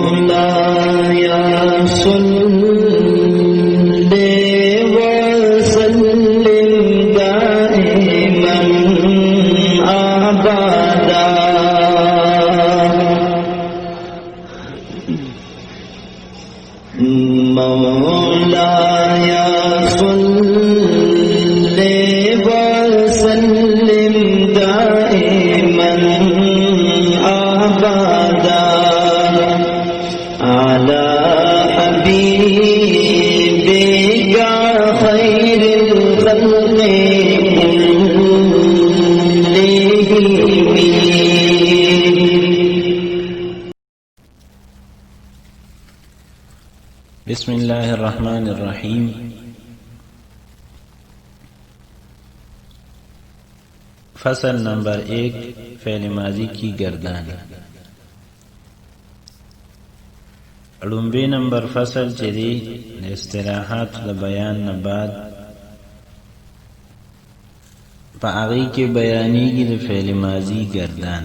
मौलाया सल्ले व सल्लिम दाइमन अबदा मौलाया सल्ले व सल्लिम दाइमन अबदा अला हबीबिका खैरिल खल्क़ि बिस्मिल्लाहिर्रहमानिर्रहीम। फसल नंबर 1 फ़ेल माज़ी की गर्दान। लुम्बी नंबर फसल चरी इस्तिराहात द बयान न बाद पागी के बयानी की द फ़ेल माज़ी गर्दान।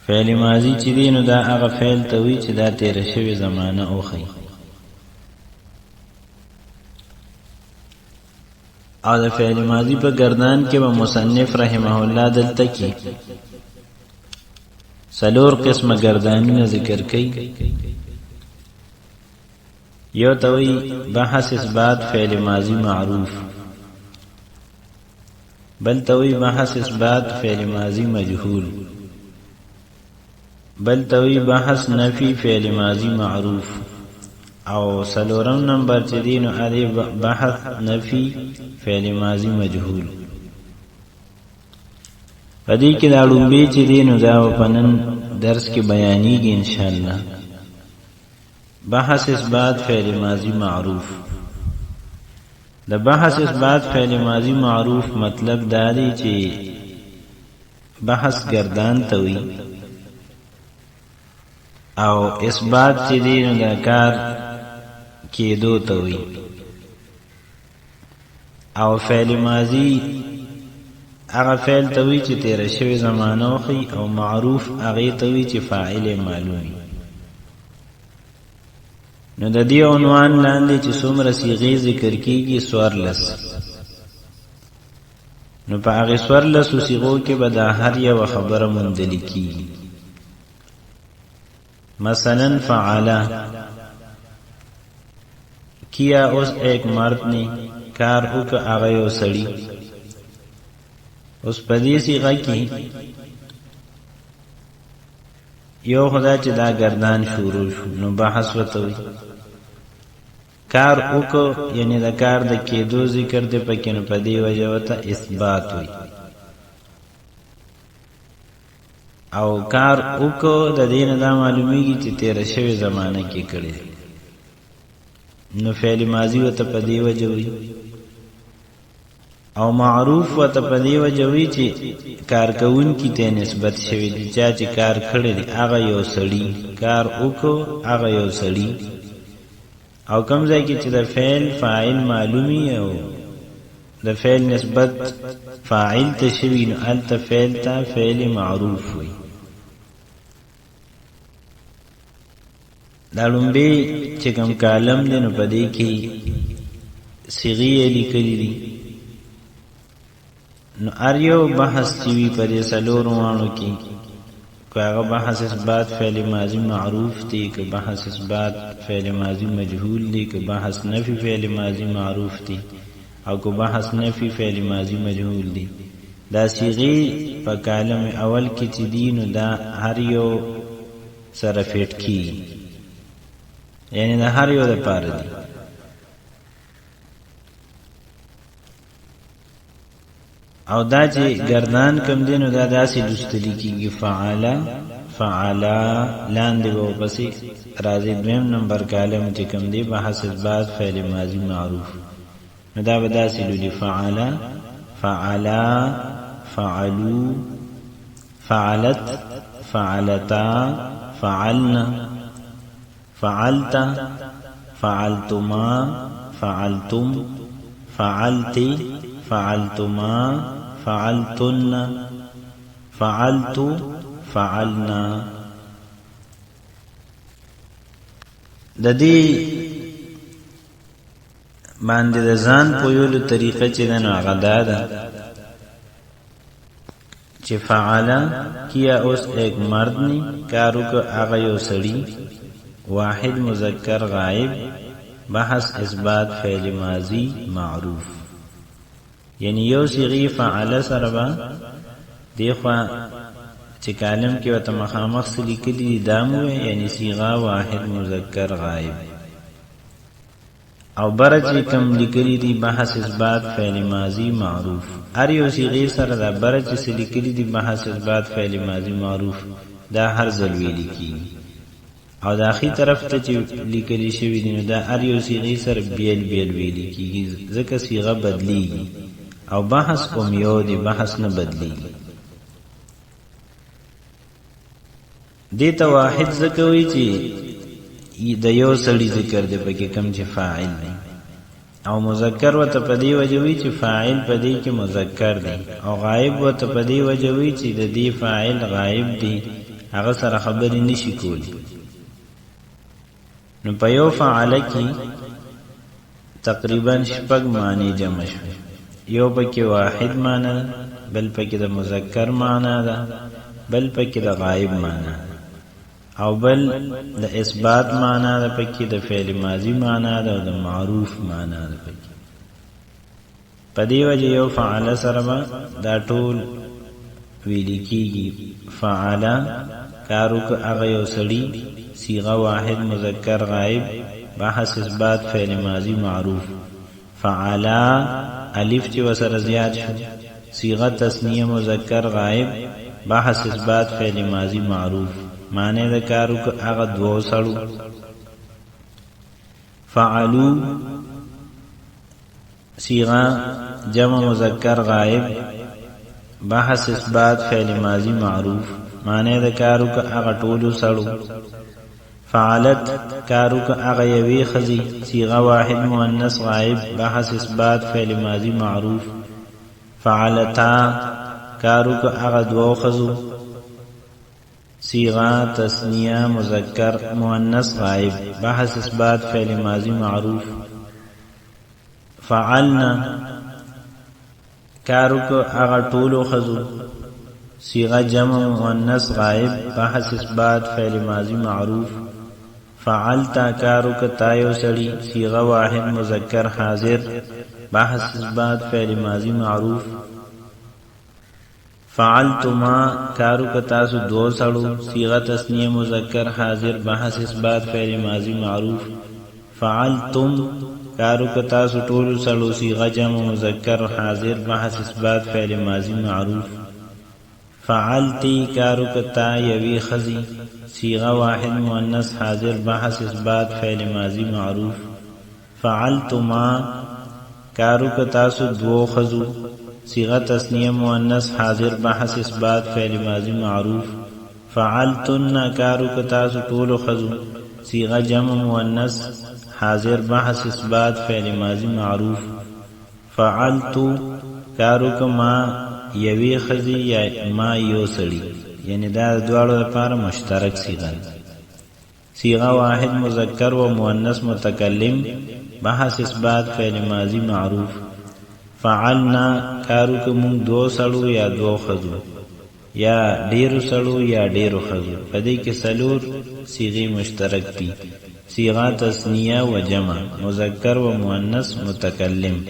फ़ेल माज़ी चरी नु दा आगा फ़ेल तवी च दा तेरे शवी ज़माना ओखी और फ़ेल माज़ी पर गर्दान के व मुसन्निफ रहमहुल्लाह दलता की सलोर किस्म गर्दानी न ज़िक्र कई। यो तवी बहस इस्बात फ़ेल माज़ी मारूफ, बल तवी बहस इस्बात फ़ेल माज़ी मजहूल, बल तवी बहस नफी फ़ेल माज़ी मारूफ। और सलोरम नंबर चदीन अरे बहस नफी फ़ेल माज़ी मजहूल। पदी की दाड़ुंबी चदीन दा पनन दर्स के बयानी की इंशाअल्लाह बहस इस्बात फ़ेल माज़ी मारूफ। द बहस इस्बात फ़ेल माज़ी मारूफ मतलब दादी चे बहस गर्दान तवी और इस्बात चदीन दा कार के दो तवी और फ़ेल माज़ी आगा फ़ेल तवी चे तेरे शवी ज़माना ओखी और मारूफ आगे तवी चे फ़ाइल मालूमी। नु द दी उन्वान लांदे चे सुमर सीग़ी ज़िक्र की स्वरलस। नु पा आगे स्वरलस सीग़ो के बदा हर या व खबर मुंदली की। मसलन फ़आला किया उस एक मर्द ने कार उक आगयो सड़ी उस पदी सीग़ा की यो खुदा चिदा गर्दान शुरू नु बहस वतवी कार उक यानी द कार द केदो जिक्र दे पकिन पदी वजवता इस्बात हुई और कार उक द दीन दा मालूमी की ची तेरे शवे ज़माना की कड़े नु फ़ेल माज़ी व तपदी वजवी और मारूफ व तपदी वजवी ची कार कउन की ते निस्बत शवी दी चाची कार खड़े दी आगा यो सड़ी कार उको आगा यो सड़ी और कमज़ा की ची द फ़ेल फ़ाइल मालूमी है द फ़ेल निस्बत फ़ाइल तशवी नु अल तफ़ेल ता फ़ेल मारूफ हुई। दालुम्बे चिकम कालम दिन पदे की सिगी लिखली दी नु आर्यो बहस चीवी पदे सलोर वाणो की कोई बहस इस्बात फ़ेल माज़ी मारूफ थी कि बहस इस्बात फ़ेल माज़ी मजहूल थी कि बहस नफी फ़ेल माज़ी मारूफ थी और को बहस नफी फ़ेल माज़ी मजहूल थी। दा सिगी पर कालम अवल की चीदीन दा हरियो सरफेट की यानी दा हर यो दा पार दी और दा चे गर्दान कम देनो दा दासी दुस्तली की फ़आला फ़आला लान दे वो पसी राज़ी द्वेम नंबर कालम चे कम दे बहस इस्बात फ़ेल माज़ी मारूफ न दा बदासी लुली फ़आला फ़आला फ़आलू फ़आलत फ़आलता फ़आलना फ़अलता फ़अलतुमा फ़अलतुम फ़अलति फ़अलतुमा फ़अलतुन्न फ़अलतु فعلنا د دې باندې د ځان پویولو طریقه چې د ناغدا ده چې فعلا کیا اوس ایک مرد نے کارو کو آغا یو سڑی واحد مذکر غائب بحث اثبات فعل ماضی معروف یعنی یو صیغه فعل سره با دیخوا چې کالم کې وته مخامخ سلی کلی دامو یعنی صیغه واحد مذکر غائب او برج کم لیکلی دی بحث اثبات فعل ماضی معروف هر یو صیغه سره دا برج سلی کلی دی بحث اثبات فعل ماضی معروف دا هر ځل ویل کی او د اخی طرف ته چې لیکلی شوی دی دا هر یو صیغه سره بیل بیل ویل کیږي ځکه صیغه بدلیږي او بحث کوم یو دی بحث نه بدلیږي دیتا واحد زکوی چې د یو سړي ذکر دی پکې کم چې فاعل دی او مذکر وته پدی وجوي چې فاعل پدی کې مذکر دی او غائب وته پدی وجوي چې د دې فاعل غائب دی هغه سره خبرې نشي کولی نو په یو فعل کې تقریبا شپږ معنی جمع شوي یو پکې واحد معنی بل پکې د مذکر معنی ده بل پکې د غائب معنی او بل د اثبات معنی ده پکې د فعل ماضی معنی ده او د معروف معنی ده پکې پدې وجه یو فعل سره دا ټول ویل کیږي فعل کارو کو هغه یو سړي صيغه واحد مذکر غائب بحث اثبات فعل ماضی معروف فعلا الف چې وسره زیات شو صيغه تثنیه مذکر غائب بحث اثبات فعل ماضی معروف معنی د کارو کو هغه دو سړو فعلوا صيغه جمع مذکر غائب بحث اثبات فعل ماضی معروف معنی د کارو کو هغه ټولو سړو فعلت کارو کو هغه یوی خزی صيغه واحد مؤنث غائب بحث اثبات فعل ماضی معروف فعلتا کارو کو هغه دو خزو صيغه تثنیه مذکر مؤنث غائب بحث اثبات فعل ماضی معروف فعلنا کارو کو هغه ټولو خزو صيغه جمع مؤنث غائب بحث اثبات فعل ماضی معروف فعلتا کارو کو تایو سړي صيغه واحد مذکر حاضر بحث اثبات فعل ماضی معروف فعلتما کارو کو تاسو دو سړو صيغه تثنیه مذکر حاضر بحث اثبات فعل ماضی معروف فعلتم کارو کو تاسو ټول سړو صيغه جمع مذکر حاضر بحث اثبات فعل ماضی معروف فعلتی کارو کو تا یوی خزی صيغه واحد مؤنث حاضر بحث اثبات فعل ماضی معروف فعلتما کارو کو تاسو دو خزو صيغه تثنیه مؤنث حاضر بحث اثبات فعل ماضی معروف فعلتن کارو کو تاسو ټول خزو صيغه جمع مؤنث حاضر بحث اثبات فعل ماضی معروف فعلتو کارو کو ما یوی خزی یا ما یو سړي یعنی دا دواړو لپاره مشترک صيغه صيغه واحد مذکر و مؤنث متکلم بحث اثبات فعل ماضی معروف فعلنا کارو کو مونږ دو سړو یا دو خزو یا ډیرو سړو یا ډیرو خزو پدې کې سلور صيغه مشترک دي صيغه تثنیه و جمع مذکر و مؤنث متکلم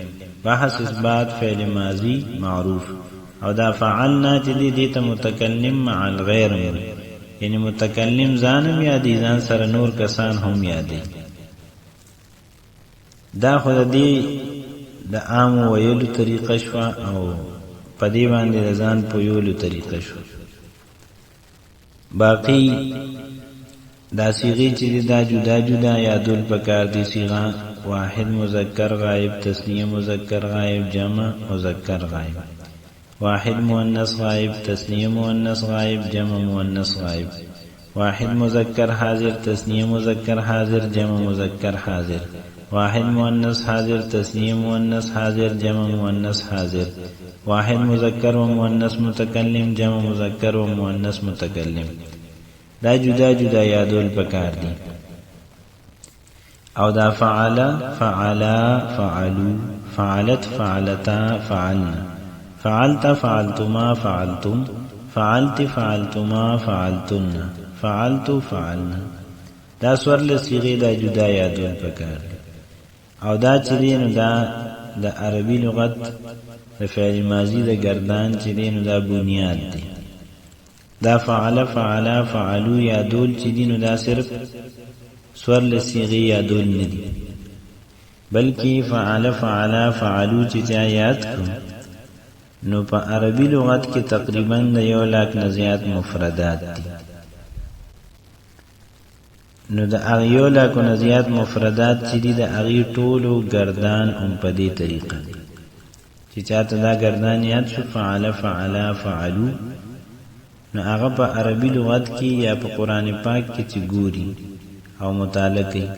بحث اثبات فعل ماضی معروف او دا فعلنا چې دې ته متکلم مع الغیر یعنی متکلم ځانم یادې ځان سره نور کسان هم یادې دا خو دې د عام ویلو طریقه شو او پدې باندې ځان پویولو طریقه شو باقی دا صيغه چې دا جدا جدا یادول پکار دي صيغه واحد مذکر غائب تثنیه مذکر غائب جمع مذکر غائب واحد مؤنث غائب تثنیه مؤنث غائب جمع مؤنث غائب واحد مذکر حاضر تثنیه مذکر حاضر جمع مذکر حاضر واحد مؤنث حاضر تثنیه مؤنث حاضر جمع مؤنث حاضر واحد مذکر و مؤنث متکلم، جمع مذکر و مؤنث متکلم. دا جدا جدا یادول پکار دی. او دا فعل، فعلا، فعلو، فعلت، فعلتا، فعلنا، فعلت، فعلتما، فعلتم، فعلت، فعلتما، فعلتن، فعلت، فعلنا. دا سورل صیغه دا جدا یادول پکار دی. او دا چدینو دا عربی لغت دا فعل ماضی دا گردان چدینو دا بنیاد دی. دا فعل، فعلا، فعلو یادول چدینو دا صرف سورل صیغه یادول ندی، بلکې فعل، فعلا، فعلو چې چا یاد کړو نو په عربي لغت کې تقریبا د 100,000 نه زیات مفردات دي. نو د هغه 100,000 نه زیات مفردات چې دي د هغې ټولو گردان هم په دې طریقه دی چې چاته دا گردان یاد شو فعل، فعلا، فعلو، نو هغه په عربي لغت کې یا په قرآن پاک کې چې ګوري او مطالعه کوي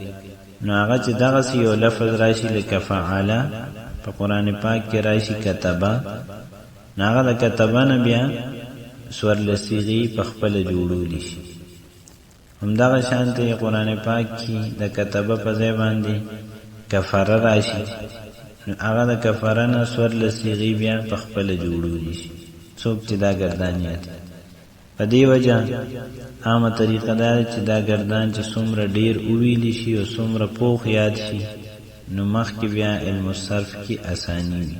نو هغه چې دغسې یو لفظ راشي لکه فعلا په قرآن پاک کې راشي کتبه، نو هغه د کتبه نه بیا سورل صیغې په خپله جوړولی شي. همدغه شانته قرآن پاک کې د کتبه په ځای باندې کفره راشي نو هغه د کفره نه سورل صیغې بیا په خپله جوړولی شي څوک چې دا گردان یاد. په دې وجه عامه طریقه دا چې دا گردان چې څومره ډیر اوویلی شي او څومره پوخ یاد شي نو مخکې بیا علم الصرف کې اسانی وي.